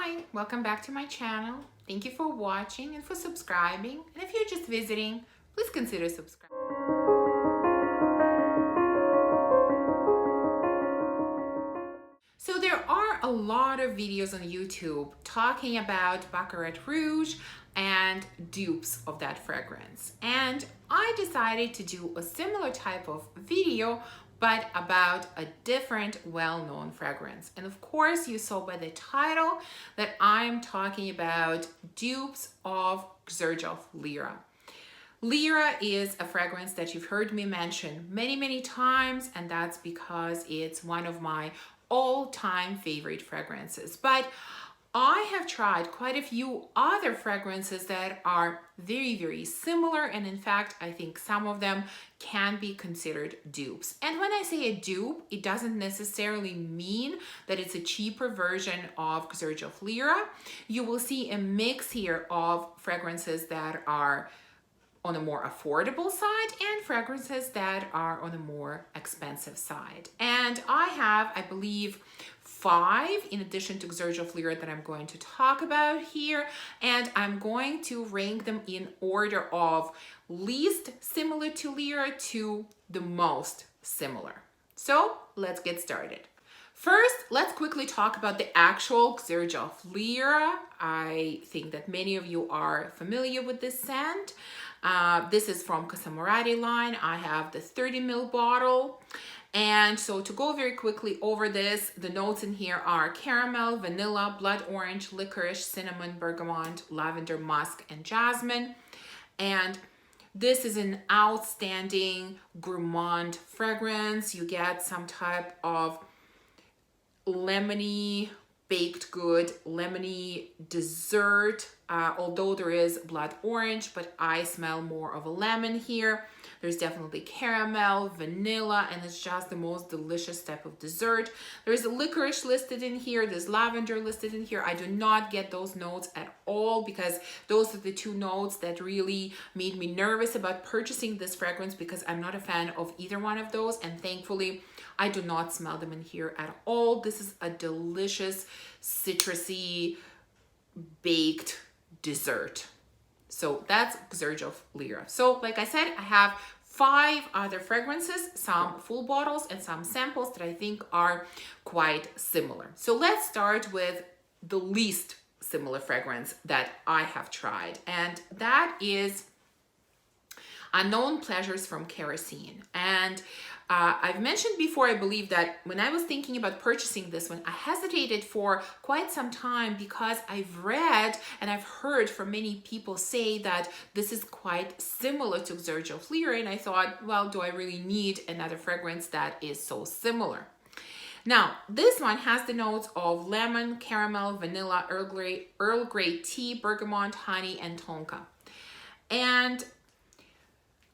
Hi, welcome back to my channel. Thank you for watching and for subscribing. And if you're just visiting, please consider subscribing. So there are a lot of videos on YouTube talking about Baccarat Rouge and dupes of that fragrance. And I decided to do a similar type of video but about a different well-known fragrance. And of course, you saw by the title that I'm talking about dupes of Xerjoff Lira. Lira is a fragrance that you've heard me mention many times, and that's because it's one of my all-time favorite fragrances. But I have tried quite a few other fragrances that are very similar, and in fact I think some of them can be considered dupes. And when I say a dupe, it doesn't necessarily mean that it's a cheaper version of Xerjoff Lira. You will see a mix here of fragrances that are on a more affordable side and fragrances that are on a more expensive side. And I have, I believe, 5 in addition to Xerjoff Lira that I'm going to talk about here, and I'm going to rank them in order of least similar to Lira to the most similar. So let's get started. First, let's quickly talk about the actual Xerjoff Lira. I think that many of you are familiar with this scent. This is from Casamorati line. I have the 30 ml bottle. And so to go very quickly over this, the notes in here are caramel, vanilla, blood orange, licorice, cinnamon, bergamot, lavender, musk, and jasmine. And this is an outstanding gourmand fragrance. You get some type of lemony baked good, lemony dessert, although there is blood orange, but I smell more of a lemon here. There's definitely caramel, vanilla, and it's just the most delicious type of dessert. There's a licorice listed in here, there's lavender listed in here. I do not get those notes at all because those are the 2 notes that really made me nervous about purchasing this fragrance because I'm not a fan of either one of those, and thankfully I do not smell them in here at all. This is a delicious citrusy baked dessert. So that's Xerjoff Lira. So like I said, I have 5 other fragrances, some full bottles and some samples that I think are quite similar. So let's start with the least similar fragrance that I have tried, and that is Unknown Pleasures from Kerosene. And I've mentioned before, I believe, that when I was thinking about purchasing this one, I hesitated for quite some time because I've read and I've heard from many people say that this is quite similar to Xerjoff Lira, and I thought, well, do I really need another fragrance that is so similar? Now, this one has the notes of lemon, caramel, vanilla, Earl Grey tea, bergamot, honey, and tonka. And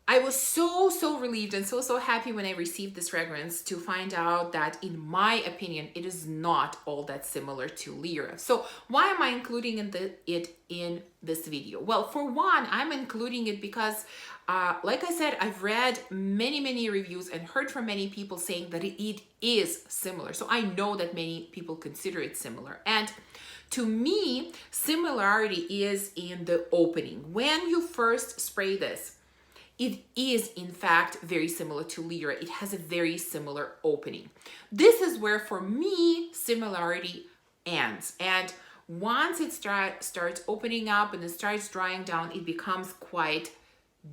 I was so relieved and so happy when I received this fragrance to find out that, in my opinion, it is not all that similar to Lira. So why am I including it in this video? Well, for one, I'm including it because, like I said, I've read many reviews and heard from many people saying that it is similar. So I know that many people consider it similar. And to me, similarity is in the opening. When you first spray this, it is in fact very similar to Lira. It has a very similar opening. This is where, for me, similarity ends. And once it starts opening up and it starts drying down, it becomes quite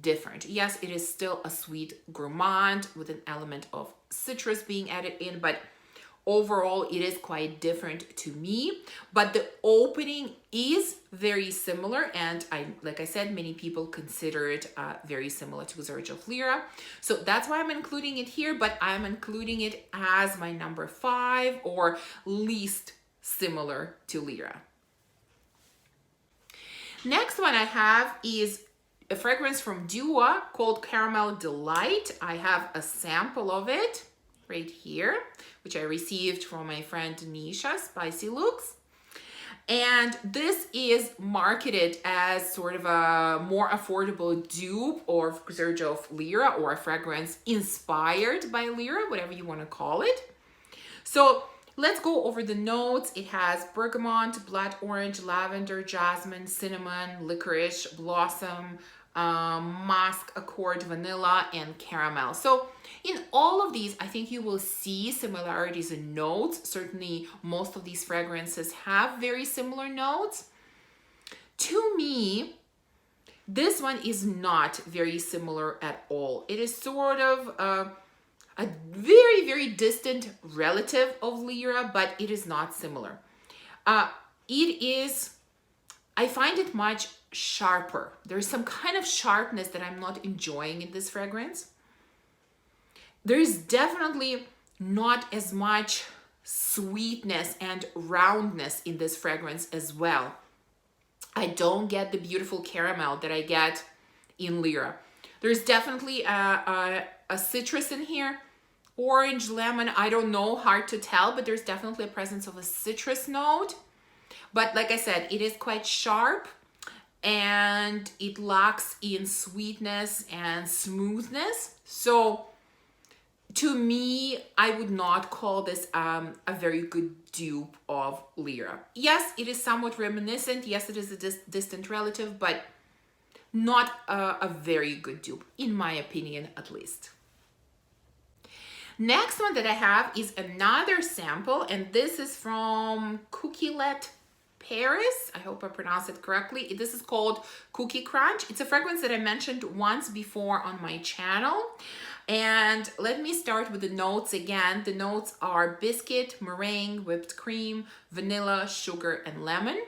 different. Yes, it is still a sweet gourmand with an element of citrus being added in, but overall it is quite different to me. But the opening is very similar, and like I said, many people consider it very similar to Xerjoff Lira. So that's why I'm including it here, but I'm including it as my number 5 or least similar to Lira. Next one I have is a fragrance from Dua called Caramel Delight. I have a sample of it right here, which I received from my friend Nisha, Spicy Looks. And this is marketed as sort of a more affordable dupe of Xerjoff Lira, or a fragrance inspired by Lira, whatever you want to call it. So Let's go over the notes. It has bergamot, blood orange, lavender, jasmine, cinnamon, licorice, blossom, musk, accord, vanilla, and caramel. So in all of these, I think you will see similarities in notes. Certainly, most of these fragrances have very similar notes. To me, this one is not very similar at all. It is sort of a very, very distant relative of Lira, but it is not similar. It is, I find it much sharper. There's some kind of sharpness that I'm not enjoying in this fragrance. There's definitely not as much sweetness and roundness in this fragrance as well. I don't get the beautiful caramel that I get in Lira. There's definitely a citrus in here. Orange, lemon, I don't know, hard to tell, but there's definitely a presence of a citrus note. But like I said, it is quite sharp and it lacks in sweetness and smoothness. So to me, I would not call this a very good dupe of Lira. Yes, it is somewhat reminiscent. Yes, it is a distant relative, but not a very good dupe, in my opinion, at least. Next one that I have is another sample, and this is from Coquillette Paris. I hope I pronounced it correctly. This is called Cookie Crunch. It's a fragrance that I mentioned once before on my channel. And let me start with the notes again. The notes are biscuit, meringue, whipped cream, vanilla, sugar, and lemon.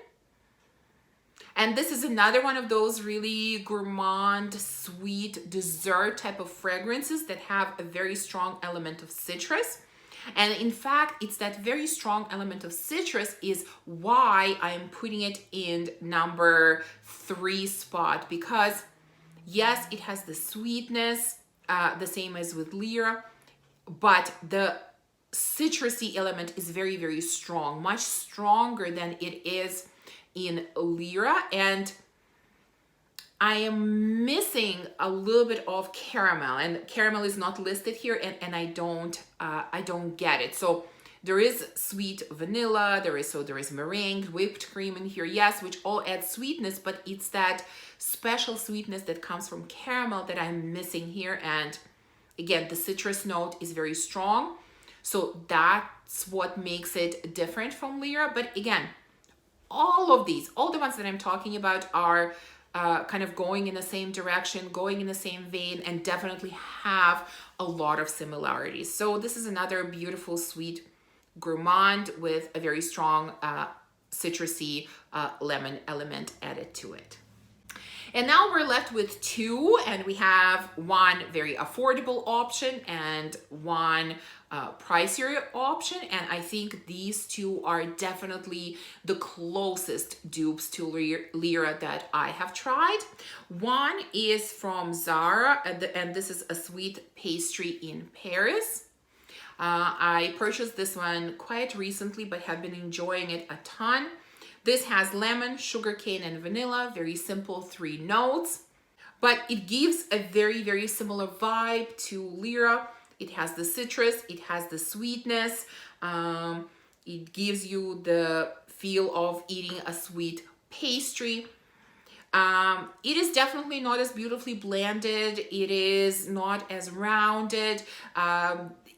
And this is another one of those really gourmand, sweet dessert type of fragrances that have a very strong element of citrus. And in fact, it's that very strong element of citrus is why I'm putting it in number 3 spot, because yes, it has the sweetness, the same as with Lira, but the citrusy element is very, very strong, much stronger than it is in Lira. And I am missing a little bit of caramel, and caramel is not listed here, and I don't get it. So there is sweet vanilla, there is meringue, whipped cream in here, yes, which all add sweetness, but it's that special sweetness that comes from caramel that I'm missing here. And again, the citrus note is very strong, so that's what makes it different from Lira. But again, all of these, all the ones that I'm talking about are kind of going in the same direction, going in the same vein, and definitely have a lot of similarities. So this is another beautiful, sweet gourmand with a very strong citrusy lemon element added to it. And now we're left with 2, and we have one very affordable option and one pricier option. And I think these 2 are definitely the closest dupes to Lira that I have tried. One is from Zara, and this is a sweet pastry in Paris. I purchased this one quite recently, but have been enjoying it a ton. This has lemon, sugarcane, and vanilla, very simple 3 notes, but it gives a very, very similar vibe to Lira. It has the citrus, it has the sweetness, it gives you the feel of eating a sweet pastry. It is definitely not as beautifully blended, it is not as rounded.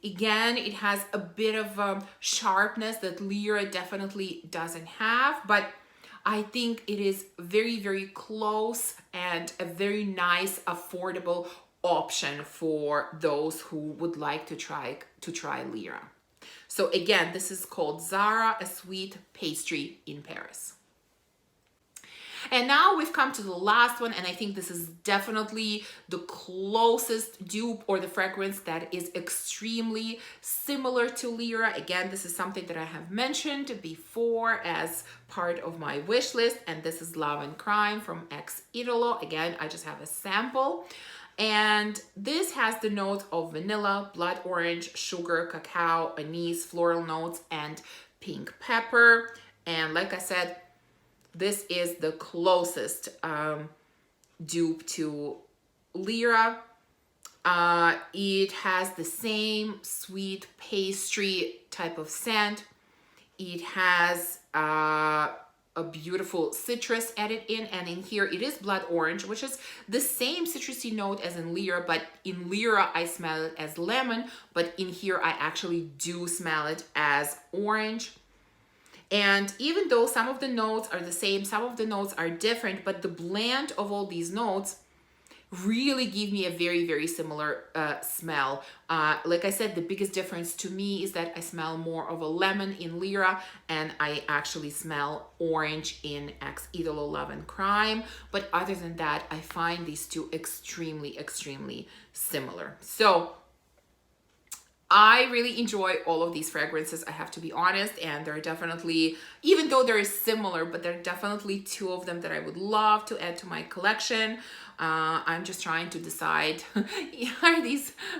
Again, it has a bit of sharpness that Lira definitely doesn't have, but I think it is very, very close and a very nice, affordable option for those who would like to try Lira. So again, this is called Zara, a sweet pastry in Paris. And now we've come to the last one, and I think this is definitely the closest dupe or the fragrance that is extremely similar to Lira. Again, this is something that I have mentioned before as part of my wish list, and this is Love and Crime from Italo. Again, I just have a sample. And this has the notes of vanilla, blood orange, sugar, cacao, anise, floral notes, and pink pepper. And like I said, this is the closest dupe to Lira. It has the same sweet pastry type of scent. It has a beautiful citrus added in, and in here it is blood orange, which is the same citrusy note as in Lira, but in Lira I smell it as lemon, but in here I actually do smell it as orange. And even though some of the notes are the same, some of the notes are different, but the blend of all these notes really give me a very, very similar smell. Like I said, the biggest difference to me is that I smell more of a lemon in Lira, and I actually smell orange in Italo Love and Crime. But other than that, I find these two extremely, extremely similar. So I really enjoy all of these fragrances, I have to be honest, and there are definitely, even though they're similar, but there are definitely two of them that I would love to add to my collection. I'm just trying to decide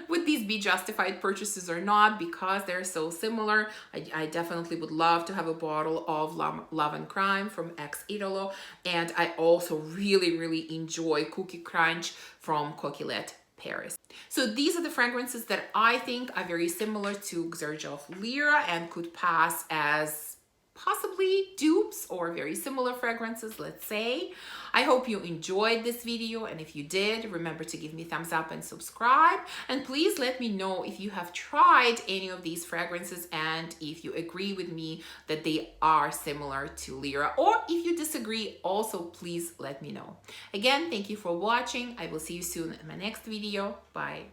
would these be justified purchases or not, because they're so similar. I definitely would love to have a bottle of Love and Crime from Italo, and I also really, really enjoy Cookie Crunch from Coquillette Paris. So these are the fragrances that I think are very similar to Xerjoff Lira and could pass as possibly dupes or very similar fragrances, let's say. I hope you enjoyed this video, and if you did, remember to give me a thumbs up and subscribe, and please let me know if you have tried any of these fragrances and if you agree with me that they are similar to Lira, or if you disagree, also please let me know. Again, thank you for watching. I will see you soon in my next video. Bye.